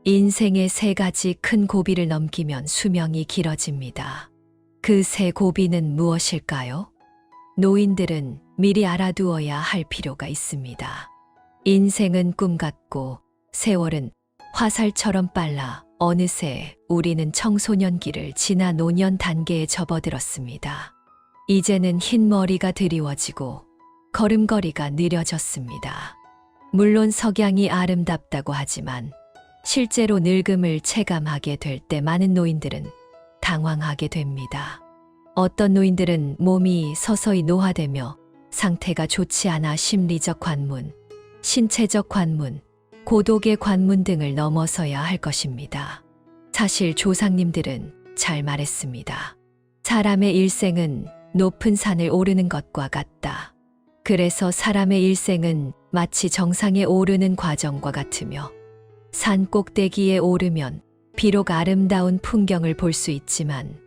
인생의 세 가지 큰 고비를 넘기면 수명이 길어집니다. 그 세 고비는 무엇일까요? 노인들은 미리 알아두어야 할 필요가 있습니다. 인생은 꿈 같고 세월은 화살처럼 빨라 어느새 우리는 청소년기를 지나 노년 단계에 접어들었습니다. 이제는 흰머리가 드리워지고 걸음걸이가 느려졌습니다. 물론 석양이 아름답다고 하지만 실제로 늙음을 체감하게 될 때 많은 노인들은 당황하게 됩니다. 어떤 노인들은 몸이 서서히 노화되며 상태가 좋지 않아 심리적 관문, 신체적 관문, 고독의 관문 등을 넘어서야 할 것입니다. 사실 조상님들은 잘 말했습니다. 사람의 일생은 높은 산을 오르는 것과 같다. 그래서 사람의 일생은 마치 정상에 오르는 과정과 같으며 산 꼭대기에 오르면 비록 아름다운 풍경을 볼 수 있지만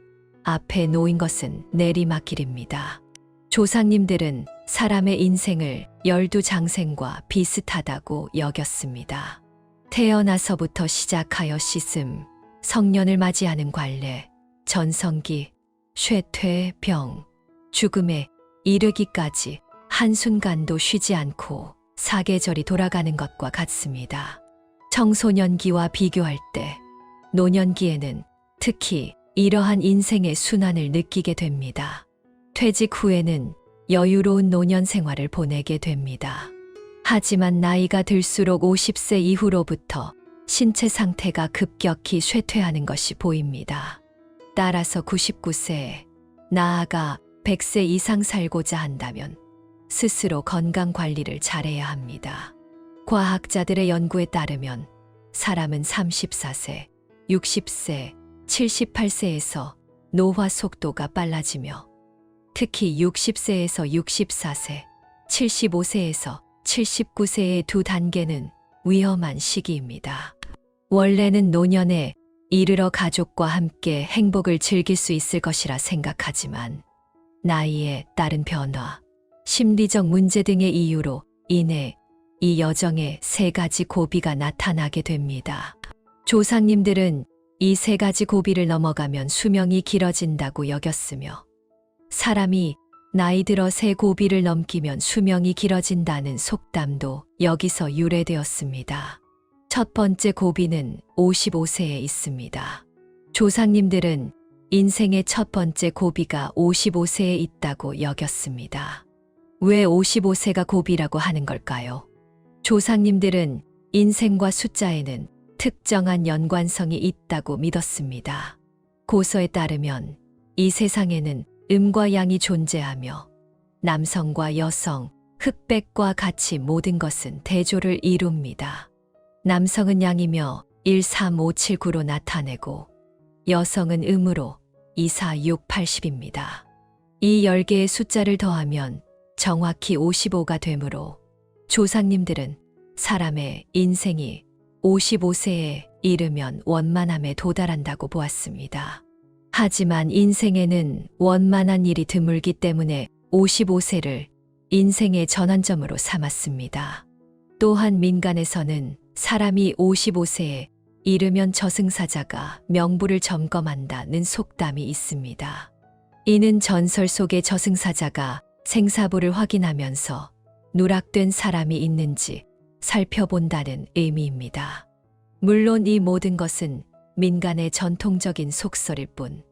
앞에 놓인 것은 내리막길입니다. 조상님들은 사람의 인생을 12장생과 비슷하다고 여겼습니다. 태어나서부터 시작하여 씻음, 성년을 맞이하는 관례, 전성기, 쇠퇴, 병, 죽음에 이르기까지 한순간도 쉬지 않고 사계절이 돌아가는 것과 같습니다. 청소년기와 비교할 때 노년기에는 특히 이러한 인생의 순환을 느끼게 됩니다. 퇴직 후에는 여유로운 노년 생활을 보내게 됩니다. 하지만 나이가 들수록 50세 이후로부터 신체 상태가 급격히 쇠퇴하는 것이 보입니다. 따라서 99세, 나아가 100세 이상 살고자 한다면 스스로 건강 관리를 잘해야 합니다. 과학자들의 연구에 따르면 사람은 34세, 60세, 78세에서 노화 속도가 빨라지며 특히 60세에서 64세, 75세에서 79세의 두 단계는 위험한 시기입니다. 원래는 노년에 이르러 가족과 함께 행복을 즐길 수 있을 것이라 생각하지만 나이에 따른 변화, 심리적 문제 등의 이유로 인해 이 여정에 세 가지 고비가 나타나게 됩니다. 조상님들은 이 세 가지 고비를 넘어가면 수명이 길어진다고 여겼으며 사람이 나이 들어 세 고비를 넘기면 수명이 길어진다는 속담도 여기서 유래되었습니다. 첫 번째 고비는 55세에 있습니다. 조상님들은 인생의 첫 번째 고비가 55세에 있다고 여겼습니다. 왜 55세가 고비라고 하는 걸까요? 조상님들은 인생과 숫자에는 특정한 연관성이 있다고 믿었습니다. 고서에 따르면 이 세상에는 음과 양이 존재하며 남성과 여성, 흑백과 같이 모든 것은 대조를 이룹니다. 남성은 양이며 1, 3, 5, 7, 9로 나타내고 여성은 음으로 2, 4, 6, 80입니다. 이 10개의 숫자를 더하면 정확히 55가 되므로 조상님들은 사람의 인생이 55세에 이르면 원만함에 도달한다고 보았습니다. 하지만 인생에는 원만한 일이 드물기 때문에 55세를 인생의 전환점으로 삼았습니다. 또한 민간에서는 사람이 55세에 이르면 저승사자가 명부를 점검한다는 속담이 있습니다. 이는 전설 속의 저승사자가 생사부를 확인하면서 누락된 사람이 있는지 살펴본다는 의미입니다. 물론 이 모든 것은 민간의 전통적인 속설일 뿐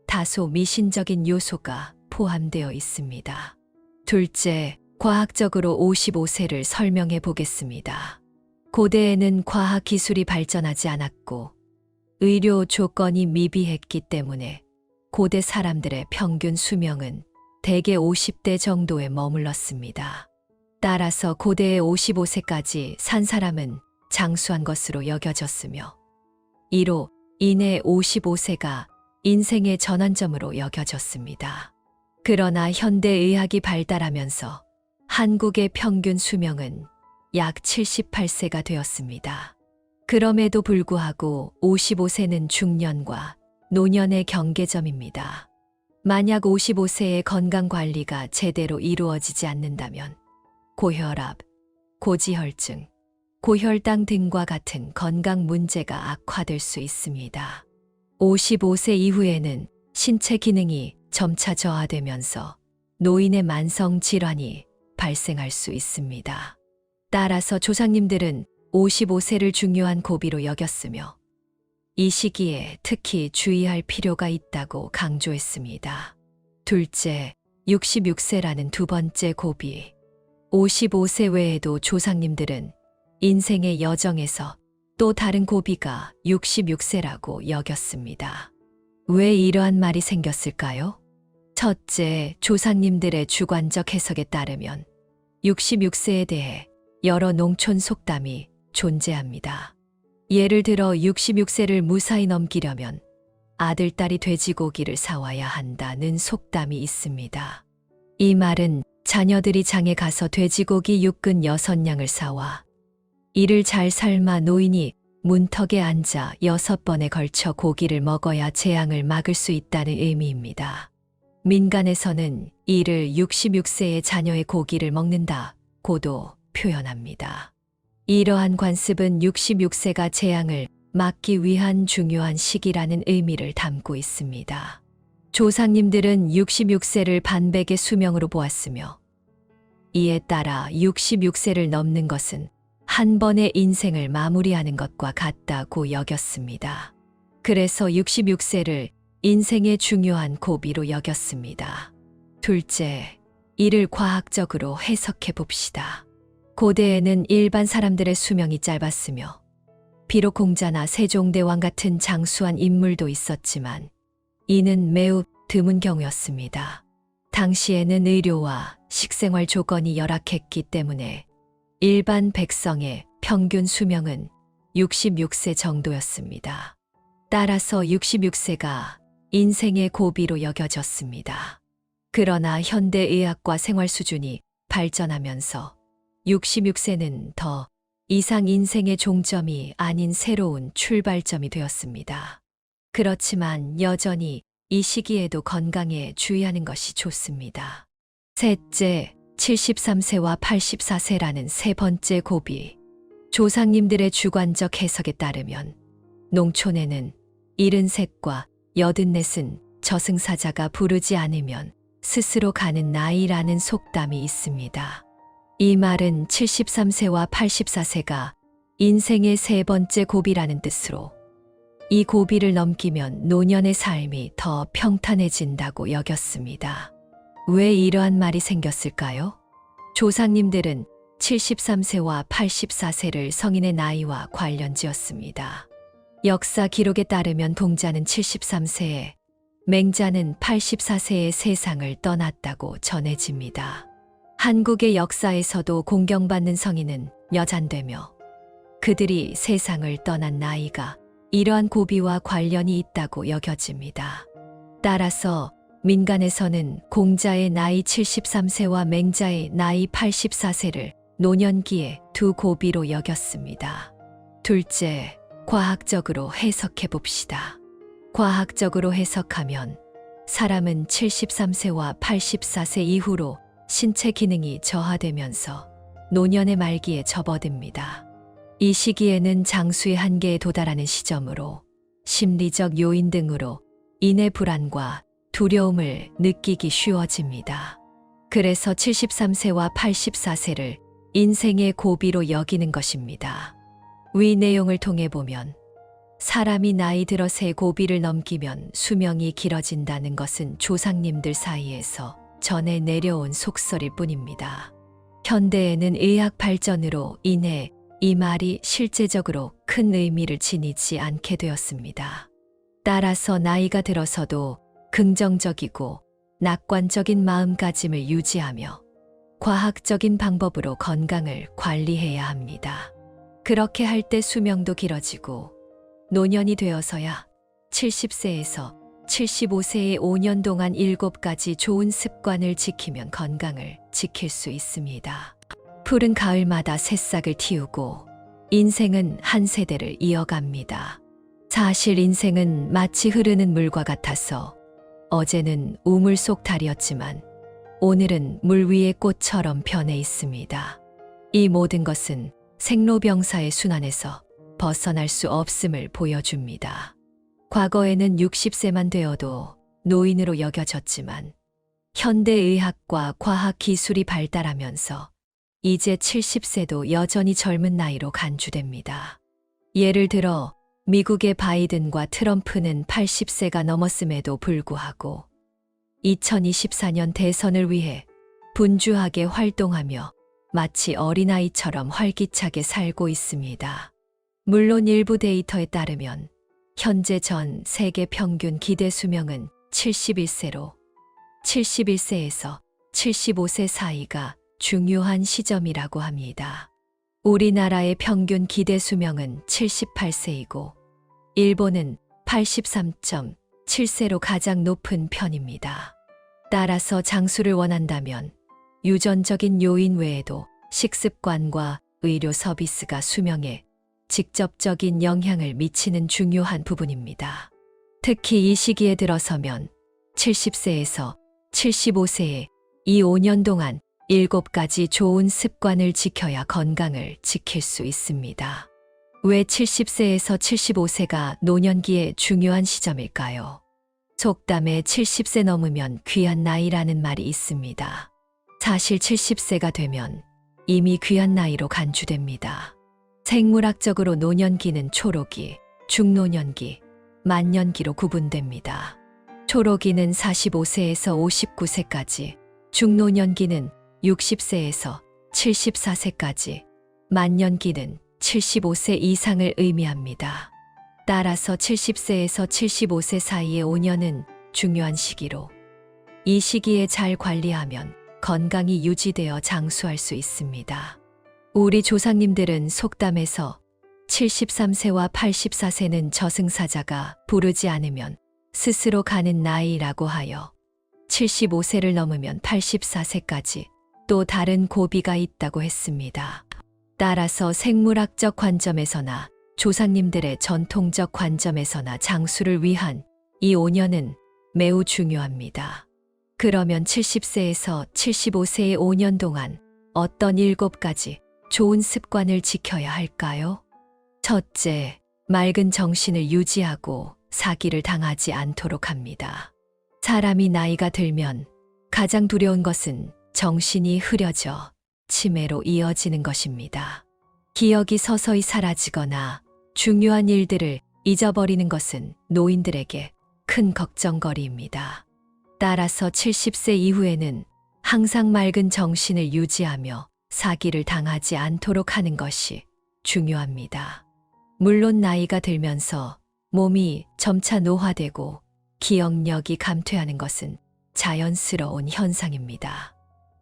다소 미신적인 요소가 포함되어 있습니다. 둘째, 과학적으로 55세를 설명해 보겠습니다. 고대에는 과학 기술이 발전하지 않았고 의료 조건이 미비했기 때문에 고대 사람들의 평균 수명은 대개 50대 정도에 머물렀습니다. 따라서 고대의 55세까지 산 사람은 장수한 것으로 여겨졌으며 이로 인해 55세가 인생의 전환점으로 여겨졌습니다. 그러나 현대의학이 발달하면서 한국의 평균 수명은 약 78세가 되었습니다. 그럼에도 불구하고 55세는 중년과 노년의 경계점입니다. 만약 55세의 건강관리가 제대로 이루어지지 않는다면 고혈압, 고지혈증, 고혈당 등과 같은 건강 문제가 악화될 수 있습니다. 55세 이후에는 신체 기능이 점차 저하되면서 노인의 만성 질환이 발생할 수 있습니다. 따라서 조상님들은 55세를 중요한 고비로 여겼으며 이 시기에 특히 주의할 필요가 있다고 강조했습니다. 둘째, 66세라는 두 번째 고비. 55세 외에도 조상님들은 인생의 여정에서 또 다른 고비가 66세라고 여겼습니다. 왜 이러한 말이 생겼을까요? 첫째, 조상님들의 주관적 해석에 따르면 66세에 대해 여러 농촌 속담이 존재합니다. 예를 들어 66세를 무사히 넘기려면 아들, 딸이 돼지고기를 사와야 한다는 속담이 있습니다. 이 말은 자녀들이 장에 가서 돼지고기 육근 6냥을 사와 이를 잘 삶아 노인이 문턱에 앉아 6번에 걸쳐 고기를 먹어야 재앙을 막을 수 있다는 의미입니다. 민간에서는 이를 66세의 자녀의 고기를 먹는다고도 표현합니다. 이러한 관습은 66세가 재앙을 막기 위한 중요한 시기라는 의미를 담고 있습니다. 조상님들은 66세를 반백의 수명으로 보았으며 이에 따라 66세를 넘는 것은 한 번의 인생을 마무리하는 것과 같다고 여겼습니다. 그래서 66세를 인생의 중요한 고비로 여겼습니다. 둘째, 이를 과학적으로 해석해 봅시다. 고대에는 일반 사람들의 수명이 짧았으며 비록 공자나 세종대왕 같은 장수한 인물도 있었지만 이는 매우 드문 경우였습니다. 당시에는 의료와 식생활 조건이 열악했기 때문에 일반 백성의 평균 수명은 66세 정도였습니다. 따라서 66세가 인생의 고비로 여겨졌습니다. 그러나 현대의학과 생활 수준이 발전하면서 66세는 더 이상 인생의 종점이 아닌 새로운 출발점이 되었습니다. 그렇지만 여전히 이 시기에도 건강에 주의하는 것이 좋습니다. 셋째, 73세와 84세라는 세 번째 고비. 조상님들의 주관적 해석에 따르면 농촌에는 73과 84은 저승사자가 부르지 않으면 스스로 가는 나이라는 속담이 있습니다. 이 말은 73세와 84세가 인생의 세 번째 고비라는 뜻으로 이 고비를 넘기면 노년의 삶이 더 평탄해진다고 여겼습니다. 왜 이러한 말이 생겼을까요? 조상님들은 73세와 84세를 성인의 나이와 관련지었습니다. 역사 기록에 따르면 동자는 73세에 맹자는 84세에 세상을 떠났다고 전해집니다. 한국의 역사에서도 공경받는 성인은 여잔되며 그들이 세상을 떠난 나이가 이러한 고비와 관련이 있다고 여겨집니다. 따라서 민간에서는 공자의 나이 73세와 맹자의 나이 84세를 노년기의 두 고비로 여겼습니다. 둘째, 과학적으로 해석해 봅시다. 과학적으로 해석하면 사람은 73세와 84세 이후로 신체 기능이 저하되면서 노년의 말기에 접어듭니다. 이 시기에는 장수의 한계에 도달하는 시점으로 심리적 요인 등으로 인해 불안과 두려움을 느끼기 쉬워집니다. 그래서 73세와 84세를 인생의 고비로 여기는 것입니다. 위 내용을 통해 보면 사람이 나이 들어 새 고비를 넘기면 수명이 길어진다는 것은 조상님들 사이에서 전해 내려온 속설일 뿐입니다. 현대에는 의학 발전으로 인해 이 말이 실제적으로 큰 의미를 지니지 않게 되었습니다. 따라서 나이가 들어서도 긍정적이고 낙관적인 마음가짐을 유지하며 과학적인 방법으로 건강을 관리해야 합니다. 그렇게 할 때 수명도 길어지고 노년이 되어서야 70세에서 75세의 5년 동안 7가지 좋은 습관을 지키면 건강을 지킬 수 있습니다. 푸른 가을마다 새싹을 틔우고 인생은 한 세대를 이어갑니다. 사실 인생은 마치 흐르는 물과 같아서 어제는 우물 속 달이었지만 오늘은 물 위의 꽃처럼 변해 있습니다. 이 모든 것은 생로병사의 순환에서 벗어날 수 없음을 보여줍니다. 과거에는 60세만 되어도 노인으로 여겨졌지만 현대의학과 과학기술이 발달하면서 이제 70세도 여전히 젊은 나이로 간주됩니다. 예를 들어 미국의 바이든과 트럼프는 80세가 넘었음에도 불구하고 2024년 대선을 위해 분주하게 활동하며 마치 어린아이처럼 활기차게 살고 있습니다. 물론 일부 데이터에 따르면 현재 전 세계 평균 기대 수명은 71세로 71세에서 75세 사이가 중요한 시점이라고 합니다. 우리나라의 평균 기대 수명은 78세이고 일본은 83.7세로 가장 높은 편입니다. 따라서 장수를 원한다면 유전적인 요인 외에도 식습관과 의료 서비스가 수명에 직접적인 영향을 미치는 중요한 부분입니다. 특히 이 시기에 들어서면 70세에서 75세에 이 5년 동안 7가지 좋은 습관을 지켜야 건강을 지킬 수 있습니다. 왜 70세에서 75세가 노년기에 중요한 시점일까요? 속담에 70세 넘으면 귀한 나이라는 말이 있습니다. 사실 70세가 되면 이미 귀한 나이로 간주됩니다. 생물학적으로 노년기는 초록이, 중노년기, 만년기로 구분됩니다. 초록이는 45세에서 59세까지, 중노년기는 60세에서 74세까지, 만년기는 75세 이상을 의미합니다. 따라서 70세에서 75세 사이의 5년은 중요한 시기로 이 시기에 잘 관리하면 건강이 유지되어 장수할 수 있습니다. 우리 조상님들은 속담에서 73세와 84세는 저승사자가 부르지 않으면 스스로 가는 나이라고 하여 75세를 넘으면 84세까지 또 다른 고비가 있다고 했습니다. 따라서 생물학적 관점에서나 조상님들의 전통적 관점에서나 장수를 위한 이 5년은 매우 중요합니다. 그러면 70세에서 75세의 5년 동안 어떤 7가지 좋은 습관을 지켜야 할까요? 첫째, 맑은 정신을 유지하고 사기를 당하지 않도록 합니다. 사람이 나이가 들면 가장 두려운 것은 정신이 흐려져 치매로 이어지는 것입니다. 기억이 서서히 사라지거나 중요한 일들을 잊어버리는 것은 노인들에게 큰 걱정거리입니다. 따라서 70세 이후에는 항상 맑은 정신을 유지하며 사기를 당하지 않도록 하는 것이 중요합니다. 물론 나이가 들면서 몸이 점차 노화되고 기억력이 감퇴하는 것은 자연스러운 현상입니다.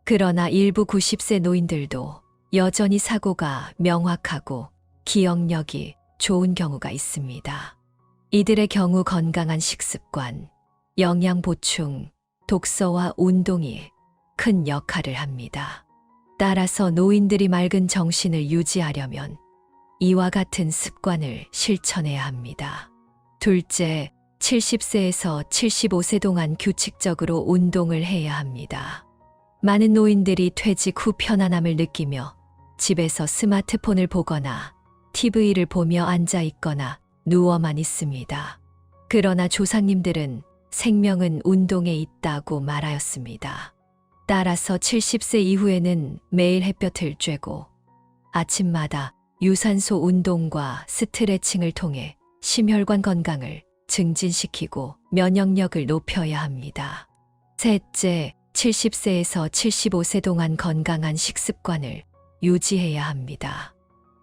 그러나 일부 90세 노인들도 여전히 사고가 명확하고 기억력이 좋은 경우가 있습니다. 이들의 경우 건강한 식습관, 영양 보충, 독서와 운동이 큰 역할을 합니다. 따라서 노인들이 맑은 정신을 유지하려면 이와 같은 습관을 실천해야 합니다. 둘째, 70세에서 75세 동안 규칙적으로 운동을 해야 합니다. 많은 노인들이 퇴직 후 편안함을 느끼며 집에서 스마트폰을 보거나 TV를 보며 앉아 있거나 누워만 있습니다. 그러나 조상님들은 생명은 운동에 있다고 말하였습니다. 따라서 70세 이후에는 매일 햇볕을 쬐고 아침마다 유산소 운동과 스트레칭을 통해 심혈관 건강을 증진시키고 면역력을 높여야 합니다. 셋째, 70세에서 75세 동안 건강한 식습관을 유지해야 합니다.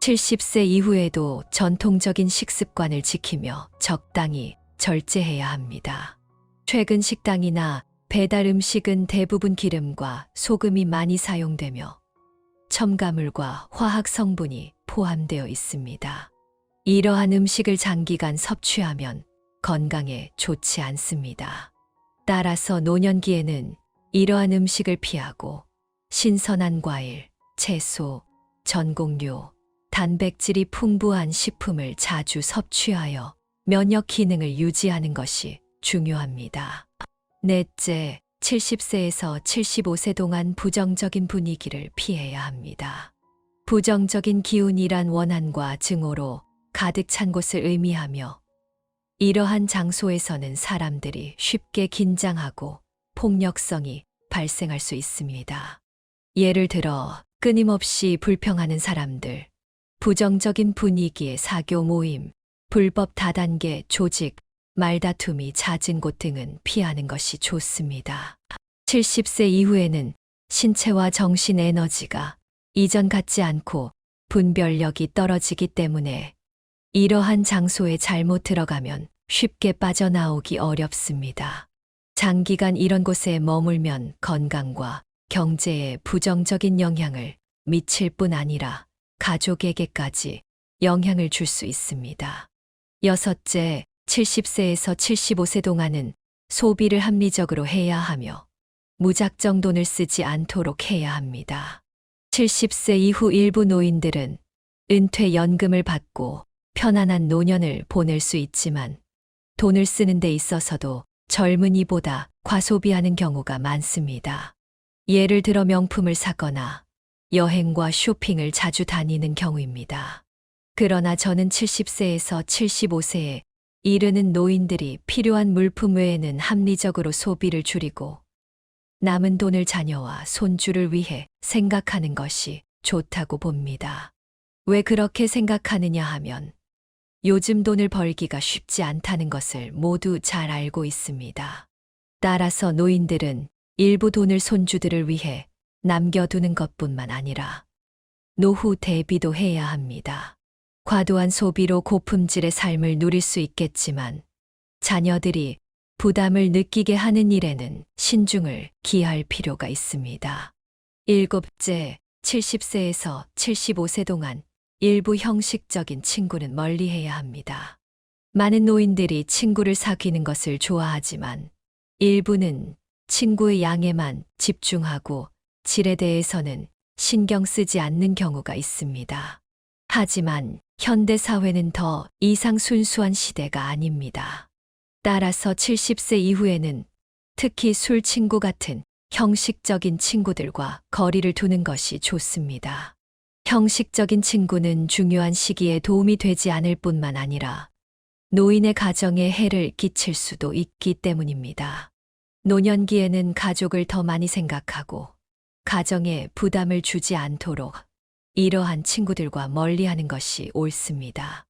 70세 이후에도 전통적인 식습관을 지키며 적당히 절제해야 합니다. 최근 식당이나 배달 음식은 대부분 기름과 소금이 많이 사용되며 첨가물과 화학 성분이 포함되어 있습니다. 이러한 음식을 장기간 섭취하면 건강에 좋지 않습니다. 따라서 노년기에는 이러한 음식을 피하고 신선한 과일, 채소, 전곡류, 단백질이 풍부한 식품을 자주 섭취하여 면역 기능을 유지하는 것이 중요합니다. 넷째, 70세에서 75세 동안 부정적인 분위기를 피해야 합니다. 부정적인 기운이란 원한과 증오로 가득 찬 곳을 의미하며 이러한 장소에서는 사람들이 쉽게 긴장하고 폭력성이 발생할 수 있습니다. 예를 들어 끊임없이 불평하는 사람들, 부정적인 분위기의 사교 모임, 불법 다단계 조직, 말다툼이 잦은 곳 등은 피하는 것이 좋습니다. 70세 이후에는 신체와 정신 에너지가 이전 같지 않고 분별력이 떨어지기 때문에 이러한 장소에 잘못 들어가면 쉽게 빠져나오기 어렵습니다. 장기간 이런 곳에 머물면 건강과 경제에 부정적인 영향을 미칠 뿐 아니라 가족에게까지 영향을 줄 수 있습니다. 여섯째, 70세에서 75세 동안은 소비를 합리적으로 해야 하며 무작정 돈을 쓰지 않도록 해야 합니다. 70세 이후 일부 노인들은 은퇴연금을 받고 편안한 노년을 보낼 수 있지만 돈을 쓰는 데 있어서도 젊은이보다 과소비하는 경우가 많습니다. 예를 들어 명품을 사거나 여행과 쇼핑을 자주 다니는 경우입니다. 그러나 저는 70세에서 75세에 이르는 노인들이 필요한 물품 외에는 합리적으로 소비를 줄이고 남은 돈을 자녀와 손주를 위해 생각하는 것이 좋다고 봅니다. 왜 그렇게 생각하느냐 하면 요즘 돈을 벌기가 쉽지 않다는 것을 모두 잘 알고 있습니다. 따라서 노인들은 일부 돈을 손주들을 위해 남겨두는 것뿐만 아니라 노후 대비도 해야 합니다. 과도한 소비로 고품질의 삶을 누릴 수 있겠지만 자녀들이 부담을 느끼게 하는 일에는 신중을 기할 필요가 있습니다. 일곱째, 70세에서 75세 동안 일부 형식적인 친구는 멀리해야 합니다. 많은 노인들이 친구를 사귀는 것을 좋아하지만 일부는 친구의 양에만 집중하고 질에 대해서는 신경 쓰지 않는 경우가 있습니다. 하지만 현대 사회는 더 이상 순수한 시대가 아닙니다. 따라서 70세 이후에는 특히 술 친구 같은 형식적인 친구들과 거리를 두는 것이 좋습니다. 형식적인 친구는 중요한 시기에 도움이 되지 않을 뿐만 아니라 노인의 가정에 해를 끼칠 수도 있기 때문입니다. 노년기에는 가족을 더 많이 생각하고 가정에 부담을 주지 않도록 이러한 친구들과 멀리하는 것이 옳습니다.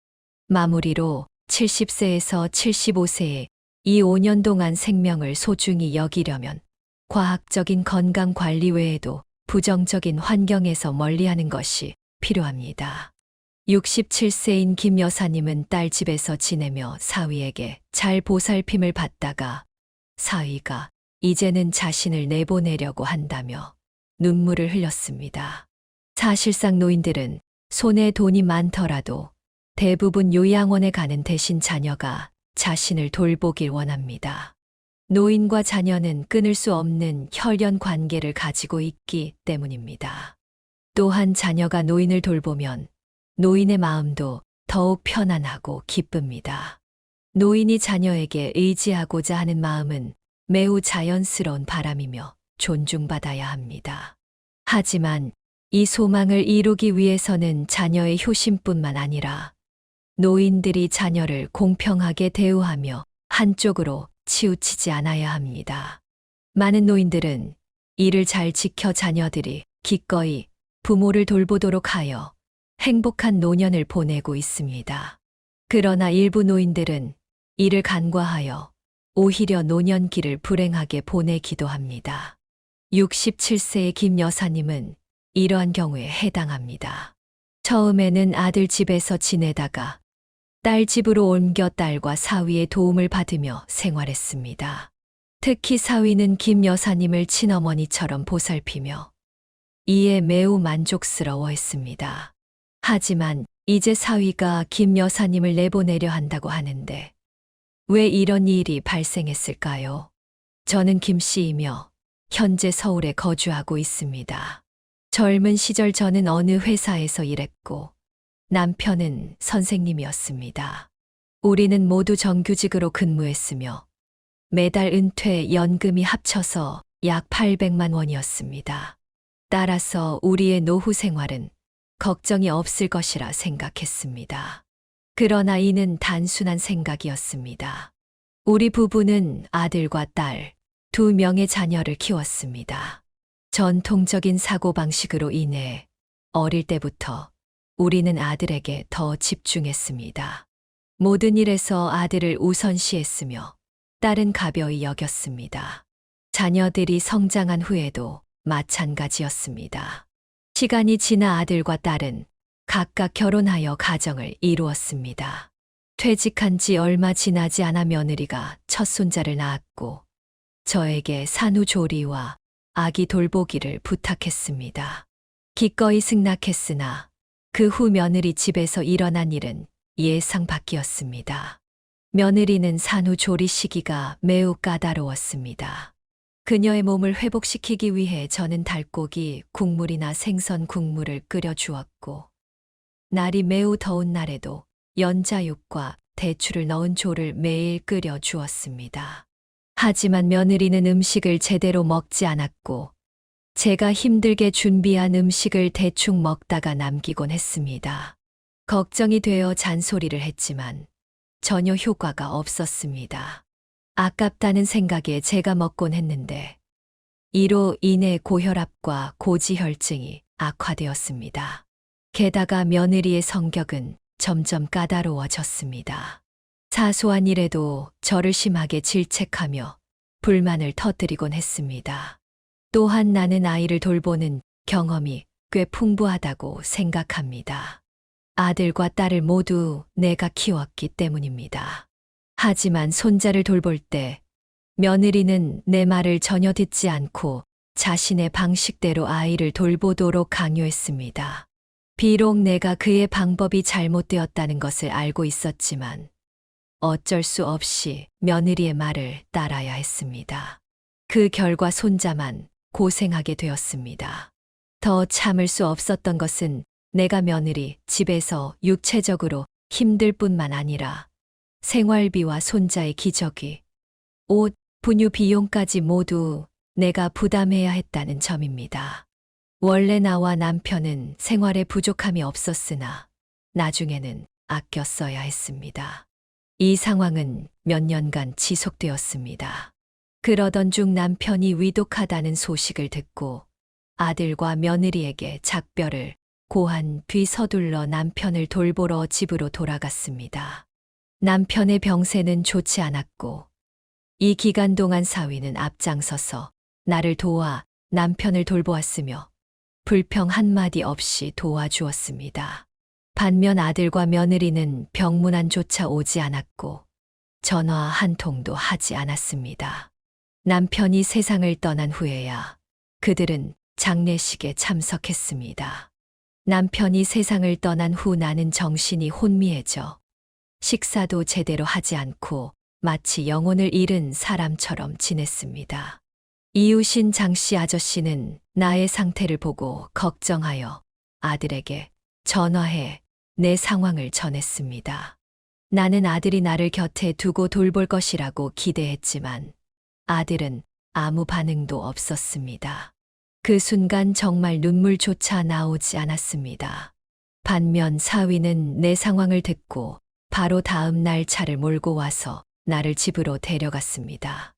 마무리로 70세에서 75세의 이 5년 동안 생명을 소중히 여기려면 과학적인 건강 관리 외에도 부정적인 환경에서 멀리하는 것이 필요합니다. 67세인 김 여사님은 딸 집에서 지내며 사위에게 잘 보살핌을 받다가 사위가 이제는 자신을 내보내려고 한다며 눈물을 흘렸습니다. 사실상 노인들은 손에 돈이 많더라도 대부분 요양원에 가는 대신 자녀가 자신을 돌보길 원합니다. 노인과 자녀는 끊을 수 없는 혈연 관계를 가지고 있기 때문입니다. 또한 자녀가 노인을 돌보면 노인의 마음도 더욱 편안하고 기쁩니다. 노인이 자녀에게 의지하고자 하는 마음은 매우 자연스러운 바람이며 존중받아야 합니다. 하지만 이 소망을 이루기 위해서는 자녀의 효심뿐만 아니라 노인들이 자녀를 공평하게 대우하며 한쪽으로 치우치지 않아야 합니다. 많은 노인들은 이를 잘 지켜 자녀들이 기꺼이 부모를 돌보도록 하여 행복한 노년을 보내고 있습니다. 그러나 일부 노인들은 이를 간과하여 오히려 노년기를 불행하게 보내기도 합니다. 67세의 김 여사님은 이러한 경우에 해당합니다. 처음에는 아들 집에서 지내다가 딸 집으로 옮겨 딸과 사위의 도움을 받으며 생활했습니다. 특히 사위는 김 여사님을 친어머니처럼 보살피며 이에 매우 만족스러워했습니다. 하지만 이제 사위가 김 여사님을 내보내려 한다고 하는데 왜 이런 일이 발생했을까요? 저는 김 씨이며 현재 서울에 거주하고 있습니다. 젊은 시절 저는 어느 회사에서 일했고 남편은 선생님이었습니다. 우리는 모두 정규직으로 근무했으며 매달 은퇴 연금이 합쳐서 약 800만 원이었습니다. 따라서 우리의 노후 생활은 걱정이 없을 것이라 생각했습니다. 그러나 이는 단순한 생각이었습니다. 우리 부부는 아들과 딸, 두 명의 자녀를 키웠습니다. 전통적인 사고방식으로 인해 어릴 때부터 우리는 아들에게 더 집중했습니다. 모든 일에서 아들을 우선시했으며 딸은 가벼이 여겼습니다. 자녀들이 성장한 후에도 마찬가지였습니다. 시간이 지나 아들과 딸은 각각 결혼하여 가정을 이루었습니다. 퇴직한 지 얼마 지나지 않아 며느리가 첫 손자를 낳았고 저에게 산후조리와 아기 돌보기를 부탁했습니다. 기꺼이 승낙했으나 그 후 며느리 집에서 일어난 일은 예상 밖이었습니다. 며느리는 산후조리 시기가 매우 까다로웠습니다. 그녀의 몸을 회복시키기 위해 저는 닭고기 국물이나 생선 국물을 끓여 주었고 날이 매우 더운 날에도 연자육과 대추를 넣은 조를 매일 끓여 주었습니다. 하지만 며느리는 음식을 제대로 먹지 않았고 제가 힘들게 준비한 음식을 대충 먹다가 남기곤 했습니다. 걱정이 되어 잔소리를 했지만 전혀 효과가 없었습니다. 아깝다는 생각에 제가 먹곤 했는데 이로 인해 고혈압과 고지혈증이 악화되었습니다. 게다가 며느리의 성격은 점점 까다로워졌습니다. 사소한 일에도 저를 심하게 질책하며 불만을 터뜨리곤 했습니다. 또한 나는 아이를 돌보는 경험이 꽤 풍부하다고 생각합니다. 아들과 딸을 모두 내가 키웠기 때문입니다. 하지만 손자를 돌볼 때 며느리는 내 말을 전혀 듣지 않고 자신의 방식대로 아이를 돌보도록 강요했습니다. 비록 내가 그의 방법이 잘못되었다는 것을 알고 있었지만 어쩔 수 없이 며느리의 말을 따라야 했습니다. 그 결과 손자만 고생하게 되었습니다. 더 참을 수 없었던 것은 내가 며느리 집에서 육체적으로 힘들 뿐만 아니라 생활비와 손자의 기저귀, 옷, 분유 비용까지 모두 내가 부담해야 했다는 점입니다. 원래 나와 남편은 생활에 부족함이 없었으나 나중에는 아껴 써야 했습니다. 이 상황은 몇 년간 지속되었습니다. 그러던 중 남편이 위독하다는 소식을 듣고 아들과 며느리에게 작별을 고한 뒤 서둘러 남편을 돌보러 집으로 돌아갔습니다. 남편의 병세는 좋지 않았고 이 기간 동안 사위는 앞장서서 나를 도와 남편을 돌보았으며 불평 한마디 없이 도와주었습니다. 반면 아들과 며느리는 병문안조차 오지 않았고 전화 한 통도 하지 않았습니다. 남편이 세상을 떠난 후에야 그들은 장례식에 참석했습니다. 남편이 세상을 떠난 후 나는 정신이 혼미해져 식사도 제대로 하지 않고 마치 영혼을 잃은 사람처럼 지냈습니다. 이웃인 장씨 아저씨는 나의 상태를 보고 걱정하여 아들에게 전화해 내 상황을 전했습니다. 나는 아들이 나를 곁에 두고 돌볼 것이라고 기대했지만 아들은 아무 반응도 없었습니다. 그 순간 정말 눈물조차 나오지 않았습니다. 반면 사위는 내 상황을 듣고 바로 다음 날 차를 몰고 와서 나를 집으로 데려갔습니다.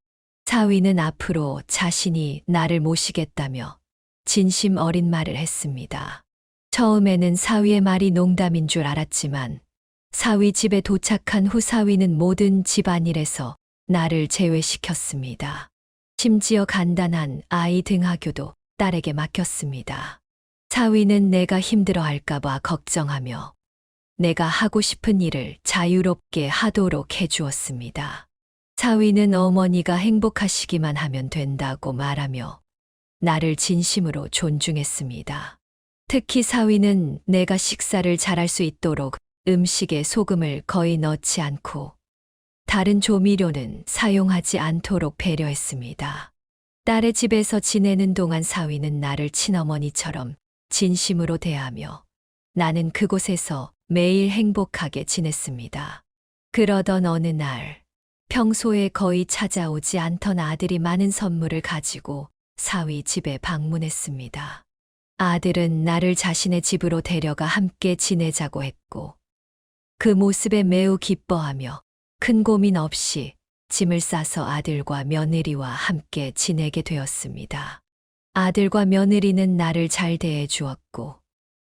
사위는 앞으로 자신이 나를 모시겠다며 진심 어린 말을 했습니다. 처음에는 사위의 말이 농담인 줄 알았지만 사위 집에 도착한 후 사위는 모든 집안일에서 나를 제외시켰습니다. 심지어 간단한 아이 등하교도 딸에게 맡겼습니다. 사위는 내가 힘들어할까봐 걱정하며 내가 하고 싶은 일을 자유롭게 하도록 해주었습니다. 사위는 어머니가 행복하시기만 하면 된다고 말하며 나를 진심으로 존중했습니다. 특히 사위는 내가 식사를 잘할 수 있도록 음식에 소금을 거의 넣지 않고 다른 조미료는 사용하지 않도록 배려했습니다. 딸의 집에서 지내는 동안 사위는 나를 친어머니처럼 진심으로 대하며 나는 그곳에서 매일 행복하게 지냈습니다. 그러던 어느 날 평소에 거의 찾아오지 않던 아들이 많은 선물을 가지고 사위 집에 방문했습니다. 아들은 나를 자신의 집으로 데려가 함께 지내자고 했고, 그 모습에 매우 기뻐하며 큰 고민 없이 짐을 싸서 아들과 며느리와 함께 지내게 되었습니다. 아들과 며느리는 나를 잘 대해 주었고,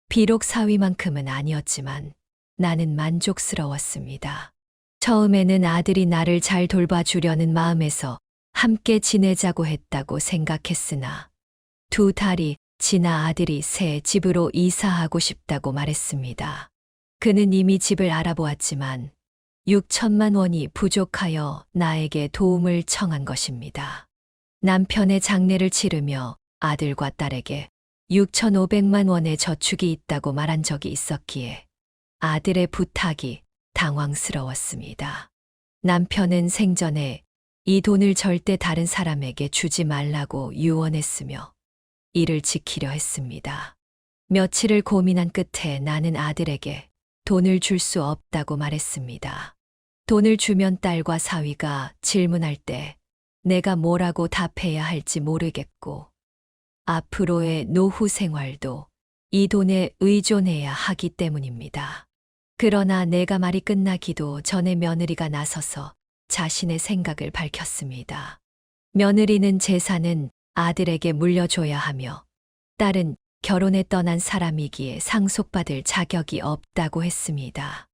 비록 사위만큼은 아니었지만 나는 만족스러웠습니다. 처음에는 아들이 나를 잘 돌봐주려는 마음에서 함께 지내자고 했다고 생각했으나 2달이 지나 아들이 새 집으로 이사하고 싶다고 말했습니다. 그는 이미 집을 알아보았지만 6천만 원이 부족하여 나에게 도움을 청한 것입니다. 남편의 장례를 치르며 아들과 딸에게 6,500만 원의 저축이 있다고 말한 적이 있었기에 아들의 부탁이 당황스러웠습니다. 남편은 생전에 이 돈을 절대 다른 사람에게 주지 말라고 유언했으며 이를 지키려 했습니다. 며칠을 고민한 끝에 나는 아들에게 돈을 줄 수 없다고 말했습니다. 돈을 주면 딸과 사위가 질문할 때 내가 뭐라고 답해야 할지 모르겠고, 앞으로의 노후 생활도 이 돈에 의존해야 하기 때문입니다. 그러나 내가 말이 끝나기도 전에 며느리가 나서서 자신의 생각을 밝혔습니다. 며느리는 재산은 아들에게 물려줘야 하며 딸은 결혼에 떠난 사람이기에 상속받을 자격이 없다고 했습니다.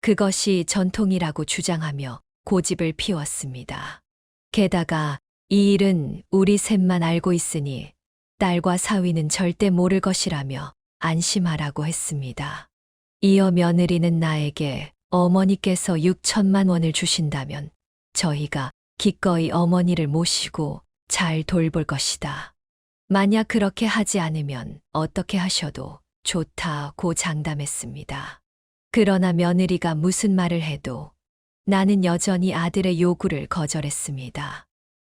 그것이 전통이라고 주장하며 고집을 피웠습니다. 게다가 이 일은 우리 셋만 알고 있으니 딸과 사위는 절대 모를 것이라며 안심하라고 했습니다. 이어 며느리는 나에게 어머니께서 6천만 원을 주신다면 저희가 기꺼이 어머니를 모시고 잘 돌볼 것이다. 만약 그렇게 하지 않으면 어떻게 하셔도 좋다고 장담했습니다. 그러나 며느리가 무슨 말을 해도 나는 여전히 아들의 요구를 거절했습니다.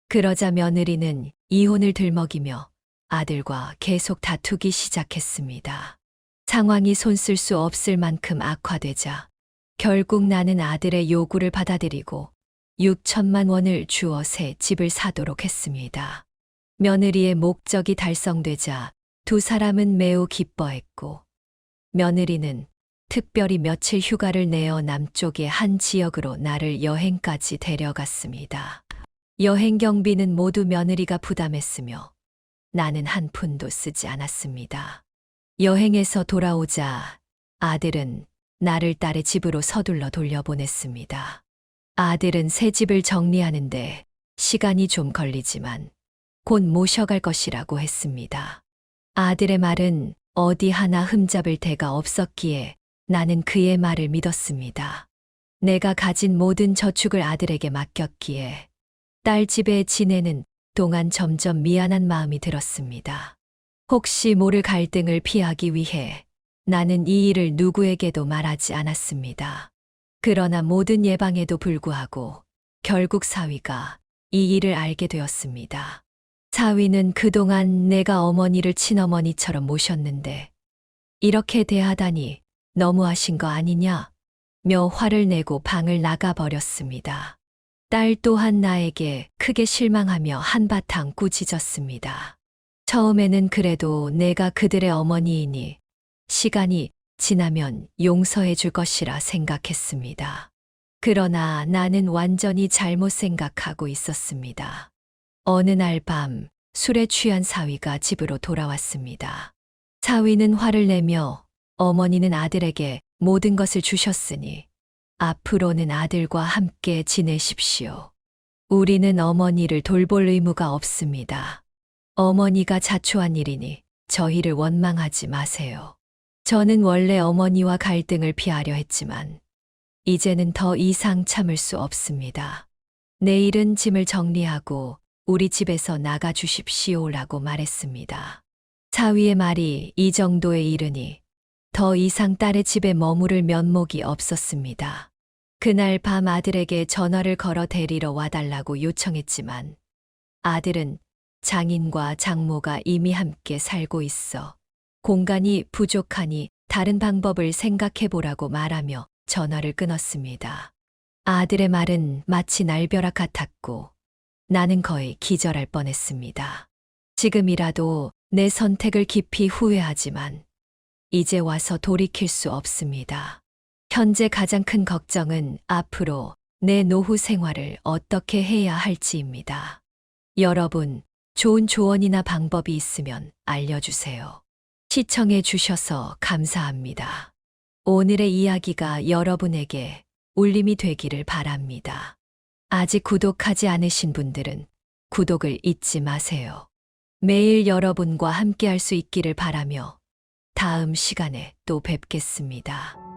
그러자 며느리는 이혼을 들먹이며 아들과 계속 다투기 시작했습니다. 상황이 손쓸 수 없을 만큼 악화되자 결국 나는 아들의 요구를 받아들이고 6천만 원을 주어 새 집을 사도록 했습니다. 며느리의 목적이 달성되자 두 사람은 매우 기뻐했고, 며느리는 특별히 며칠 휴가를 내어 남쪽의 한 지역으로 나를 여행까지 데려갔습니다. 여행 경비는 모두 며느리가 부담했으며 나는 한 푼도 쓰지 않았습니다. 여행에서 돌아오자 아들은 나를 딸의 집으로 서둘러 돌려보냈습니다. 아들은 새 집을 정리하는데 시간이 좀 걸리지만 곧 모셔갈 것이라고 했습니다. 아들의 말은 어디 하나 흠잡을 데가 없었기에 나는 그의 말을 믿었습니다. 내가 가진 모든 저축을 아들에게 맡겼기에 딸 집에 지내는 동안 점점 미안한 마음이 들었습니다. 혹시 모를 갈등을 피하기 위해 나는 이 일을 누구에게도 말하지 않았습니다. 그러나 모든 예방에도 불구하고 결국 사위가 이 일을 알게 되었습니다. 사위는 그동안 내가 어머니를 친어머니처럼 모셨는데 이렇게 대하다니 너무하신 거 아니냐? 며 화를 내고 방을 나가버렸습니다. 딸 또한 나에게 크게 실망하며 한바탕 꾸짖었습니다. 처음에는 그래도 내가 그들의 어머니이니 시간이 지나면 용서해 줄 것이라 생각했습니다. 그러나 나는 완전히 잘못 생각하고 있었습니다. 어느 날 밤 술에 취한 사위가 집으로 돌아왔습니다. 사위는 화를 내며 어머니는 아들에게 모든 것을 주셨으니 앞으로는 아들과 함께 지내십시오. 우리는 어머니를 돌볼 의무가 없습니다. 어머니가 자초한 일이니 저희를 원망하지 마세요. 저는 원래 어머니와 갈등을 피하려 했지만 이제는 더 이상 참을 수 없습니다. 내일은 짐을 정리하고 우리 집에서 나가 주십시오라고 말했습니다. 사위의 말이 이 정도에 이르니 더 이상 딸의 집에 머무를 면목이 없었습니다. 그날 밤 아들에게 전화를 걸어 데리러 와달라고 요청했지만 아들은 장인과 장모가 이미 함께 살고 있어 공간이 부족하니 다른 방법을 생각해보라고 말하며 전화를 끊었습니다. 아들의 말은 마치 날벼락 같았고 나는 거의 기절할 뻔했습니다. 지금이라도 내 선택을 깊이 후회하지만 이제 와서 돌이킬 수 없습니다. 현재 가장 큰 걱정은 앞으로 내 노후 생활을 어떻게 해야 할지입니다. 여러분, 좋은 조언이나 방법이 있으면 알려주세요. 시청해 주셔서 감사합니다. 오늘의 이야기가 여러분에게 울림이 되기를 바랍니다. 아직 구독하지 않으신 분들은 구독을 잊지 마세요. 매일 여러분과 함께 할 수 있기를 바라며 다음 시간에 또 뵙겠습니다.